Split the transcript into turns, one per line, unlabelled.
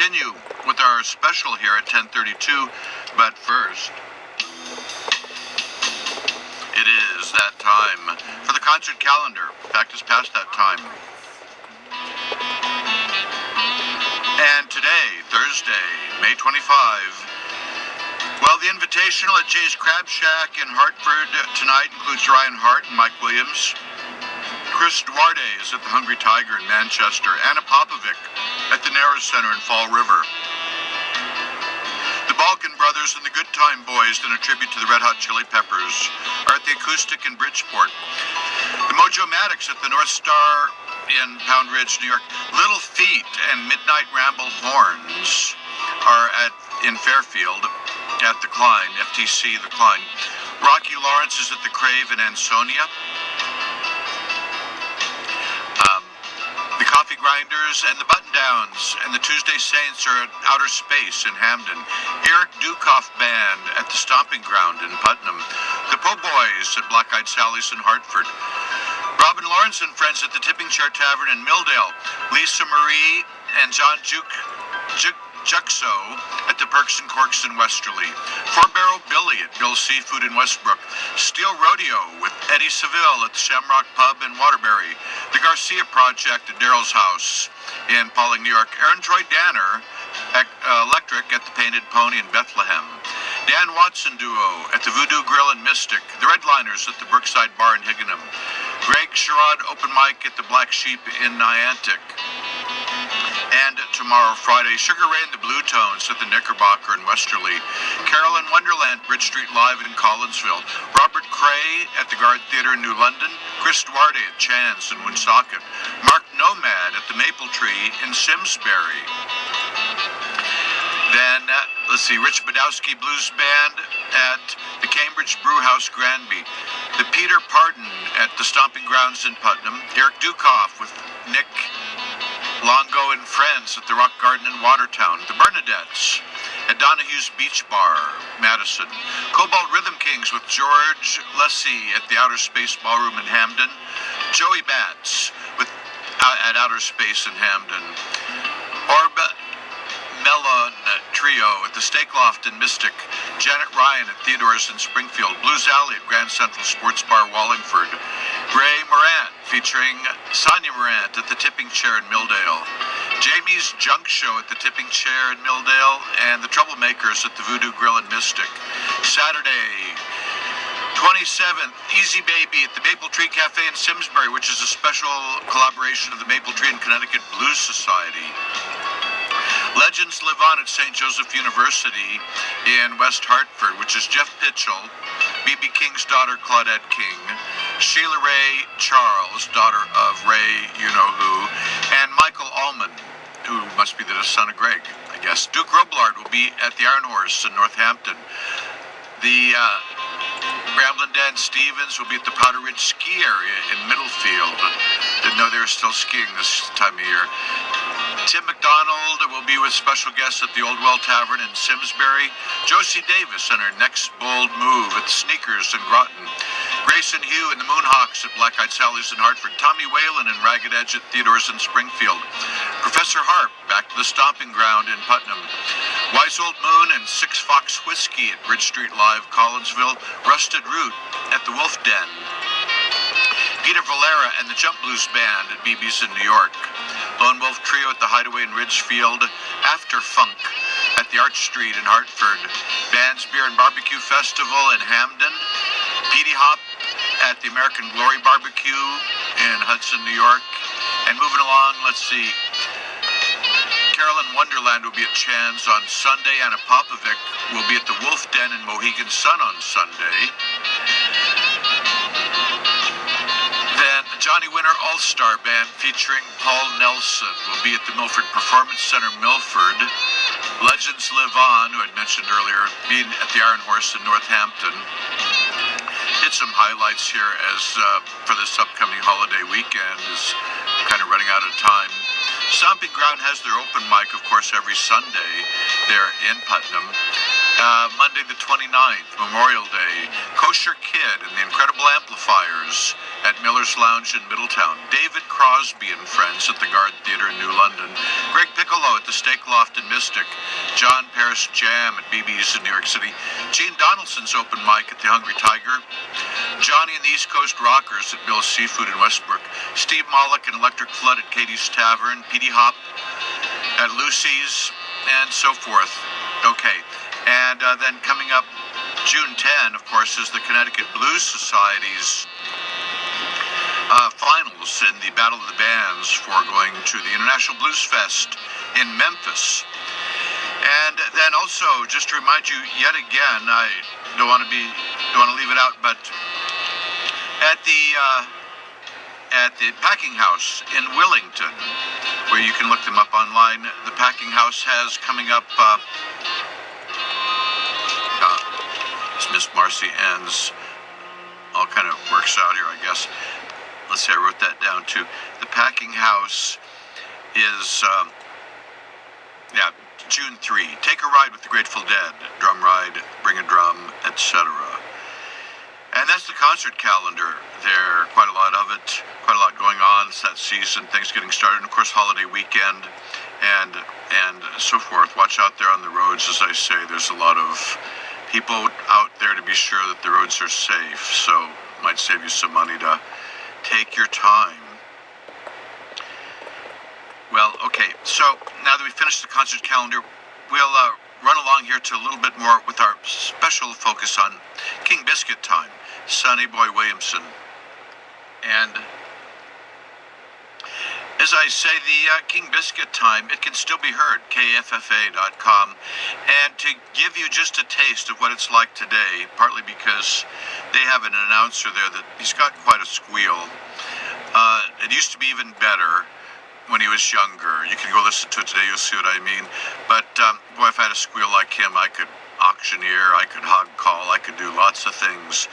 continue with our special here at 10:32, but first, it is that time for the concert calendar. In fact, it's past that time. And today, Thursday, May 25, well, the Invitational at Jay's Crab Shack in Hartford tonight includes Ryan Hart and Mike Williams. Chris Duarte is at the Hungry Tiger in Manchester. Anna Popovic at the Narrows Center in Fall River. The Balkan Brothers and the Good Time Boys, in a tribute to the Red Hot Chili Peppers, are at the Acoustic in Bridgeport. The Mojo Maddox at the North Star in Pound Ridge, New York. Little Feat and Midnight Ramble Horns are in Fairfield at the Klein, FTC the Klein. Rocky Lawrence is at the Crave in Ansonia. The Coffee Grinders and the Button Downs and the Tuesday Saints are at Outer Space in Hamden. Eric Dukoff Band at the Stomping Ground in Putnam. The Po' Boys at Black Eyed Sally's in Hartford. Robin Lawrence and Friends at the Tipping Chair Tavern in Milldale. Lisa Marie and John Juxo at the Perks and Corks in Westerly. Four Barrel Billy at Bill's Seafood in Westbrook. Steel Rodeo with Eddie Seville at the Shamrock Pub in Waterbury. The Garcia Project at Daryl's House in Pawling, New York. Aaron Troy Danner at Electric at the Painted Pony in Bethlehem. Dan Watson Duo at the Voodoo Grill in Mystic. The Redliners at the Brookside Bar in Higganum. Greg Sherrod Open Mic at the Black Sheep in Niantic. And tomorrow, Friday, Sugar Ray and the Blue Tones at the Knickerbocker in Westerly. Carolyn Wonderland, Bridge Street Live in Collinsville. Robert Cray at the Guard Theatre in New London. Chris Duarte at Chan's in Woonsocket. Mark Nomad at the Maple Tree in Simsbury. Then, Rich Badowski Blues Band at the Cambridge Brewhouse Granby. The Peter Pardon at the Stomping Grounds in Putnam. Eric Dukoff with Nick Longo and Friends at the Rock Garden in Watertown. The Bernadettes at Donahue's Beach Bar, Madison. Cobalt Rhythm Kings with George Lessie at the Outer Space Ballroom in Hamden. Joey Bats at Outer Space in Hamden. Orb Melon Trio at the Steak Loft in Mystic. Janet Ryan at Theodore's in Springfield. Blues Alley at Grand Central Sports Bar, Wallingford. Ray Morant featuring Sonia Morant at the Tipping Chair in Milldale. Jamie's Junk Show at the Tipping Chair in Milldale. And the Troublemakers at the Voodoo Grill in Mystic. Saturday, 27th, Easy Baby at the Maple Tree Cafe in Simsbury, which is a special collaboration of the Maple Tree and Connecticut Blues Society. Legends Live On at St. Joseph University in West Hartford, which is Jeff Pitchell, B.B. King's daughter Claudette King, Sheila Ray Charles, daughter of Ray you-know-who, and Michael Allman, who must be the son of Greg, I guess. Duke Roblard will be at the Iron Horse in Northampton. The Ramblin' Dan Stevens will be at the Powder Ridge Ski Area in Middlefield. Didn't know they were still skiing this time of year. Tim McDonald will be with special guests at the Old Well Tavern in Simsbury. Josie Davis and her next bold move at the Sneakers in Groton. Grayson Hugh and the Moonhawks at Black Eyed Sally's in Hartford. Tommy Whalen and Ragged Edge at Theodore's in Springfield. Professor Harp back to the Stomping Ground in Putnam. Wise Old Moon and Six Fox Whiskey at Bridge Street Live, Collinsville. Rusted Root at the Wolf Den. Peter Valera and the Jump Blues Band at BB's in New York. Lone Wolf Trio at the Hideaway in Ridgefield. After Funk at the Arch Street in Hartford. Band's Beer and Barbecue Festival in Hamden. Petey Hop at the American Glory Barbecue in Hudson, New York. And moving along, let's see. Carolyn Wonderland will be at Chan's on Sunday. Anna Popovic will be at the Wolf Den in Mohegan Sun on Sunday. Then Johnny Winter All-Star Band featuring Paul Nelson will be at the Milford Performance Center, Milford. Legends Live On, who I'd mentioned earlier, being at the Iron Horse in Northampton. Hit some highlights here as for this upcoming holiday weekend is kind of running out of time. Stomping Ground has their open mic, of course, every Sunday there in Putnam. Monday the 29th, Memorial Day, Kosher Kid and the Incredible Amplifiers at Miller's Lounge in Middletown. David Crosby and Friends at the Guard Theatre in New London. Greg Pickle Piccolo at the Steak Loft in Mystic, John Paris Jam at BB's in New York City, Gene Donaldson's open mic at the Hungry Tiger, Johnny and the East Coast Rockers at Bill's Seafood in Westbrook, Steve Mollick and Electric Flood at Katie's Tavern, Petey Hop at Lucy's, and so forth. Okay, and then coming up June 10, of course, is the Connecticut Blues Society's finals in the Battle of the Bands for going to the International Blues Fest in Memphis. And then also, just to remind you yet again, I don't want to leave it out, but at the Packing House in Willington, where you can look them up online, the Packing House has coming up, it's Miss Marcy Ann's, all kind of works out here, I guess. Let's see, I wrote that down too. The Packing House is, June 3. Take a ride with the Grateful Dead, drum ride, bring a drum, etc. And that's the concert calendar there. Quite a lot of it, quite a lot going on. It's that season, things getting started, and of course holiday weekend and so forth. Watch out there on the roads. As I say, there's a lot of people out there to be sure that the roads are safe, so it might save you some money to take your time. Well, okay, so now that we've finished the concert calendar, we'll run along here to a little bit more with our special focus on King Biscuit time, Sonny Boy Williamson. And as I say, the King Biscuit time, it can still be heard, KFFA.com. And to give you just a taste of what it's like today, partly because they have an announcer there that he's got quite a squeal. It used to be even better when he was younger. You can go listen to it today, you'll see what I mean. But boy, if I had a squeal like him, I could auctioneer, I could hog call, I could do lots of things.